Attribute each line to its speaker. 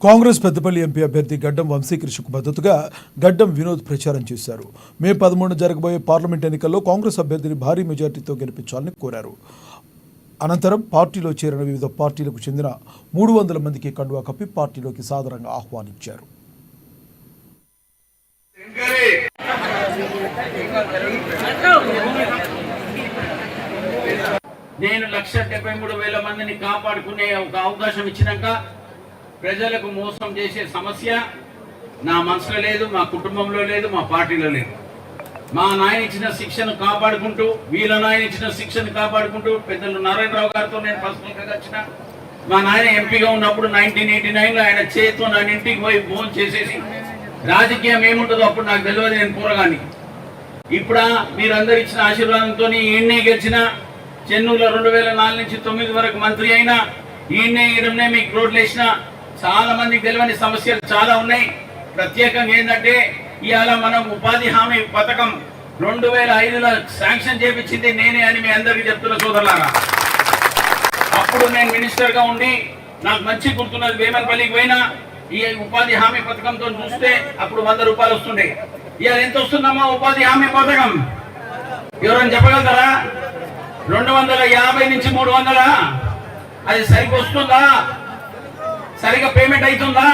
Speaker 1: Congress Peddapalli MP అభ్యర్థి గడ్డం వంశీకృష్ణకు మద్దతుగా గడ్డం వినోద్ ప్రచారం చేశారు. మే 13 జరగబోయే పార్లమెంట్ ఎన్నికల్లో కాంగ్రెస్ అభ్యర్థిని భారీ మెజార్టీతో గెలిపించాలని కోరారు. అనంతరం పార్టీలో చేరిన వివిధ పార్టీలకు చెందిన 300 మందికి కండువా కప్పి పార్టీలోకి సాదరంగా ఆహ్వానించారు.
Speaker 2: నేను 1,73,000 మందిని కాపాడుకునే ఒక అవకాశం ఇచ్చినాక ప్రజలకు మోసం చేసే సమస్య నా మనసులో లేదు, మా కుటుంబంలో లేదు, మా పార్టీలో లేదు. మా నాయన ఇచ్చిన శిక్షను కాపాడుకుంటూ, వీళ్ళ నాయన ఇచ్చిన శిక్షను కాపాడుకుంటూ పెద్దలు నారాయణరావు గారితో నేను పర్సనల్గా వచ్చిన. మా నాయన ఎంపీగా ఉన్నప్పుడు 1989లో ఆయన చేతితో నన్ను ఇంటికి పోయి ఫోన్ చేసేసి రాజకీయం ఏముంటుందో అప్పుడు నాకు తెలియదు, నేను పూరగాని. ఇప్పుడు మీరందరూ ఇచ్చిన ఆశీర్వాదంతో ఈయన్నే గెలిచిన, చెన్నూరులో 2004 నుంచి 2009 వరకు మంత్రి అయినా, ఈయన్నే ఈయననే మీకు రోడ్లు వేసిన. చాలా మందికి తెలియని సమస్యలు చాలా ఉన్నాయి. ప్రత్యేకంగా ఏంటంటే ఇవాళ మనం ఉపాధి హామీ పథకం 2005లో శాంక్షన్ చేపించింది నేనే అని మీ అందరికీ చెప్తున్న సోదరులారా. అప్పుడు నేను మినిస్టర్గా ఉండి నాకు మంచి గుర్తున్నది, వేమనపల్లికి పోయినా ఈ ఉపాధి హామీ పథకంతో చూస్తే అప్పుడు 100 రూపాయలు వస్తుండే. ఇవాళ ఎంత వస్తుందమ్మా ఉపాధి హామీ పథకం? ఎవరైనా చెప్పగలుగుతారా? 250 నుంచి 300. అది సరిగ్గా వస్తుందా? సరిగ్గా పేమెంట్ అవుతుందా?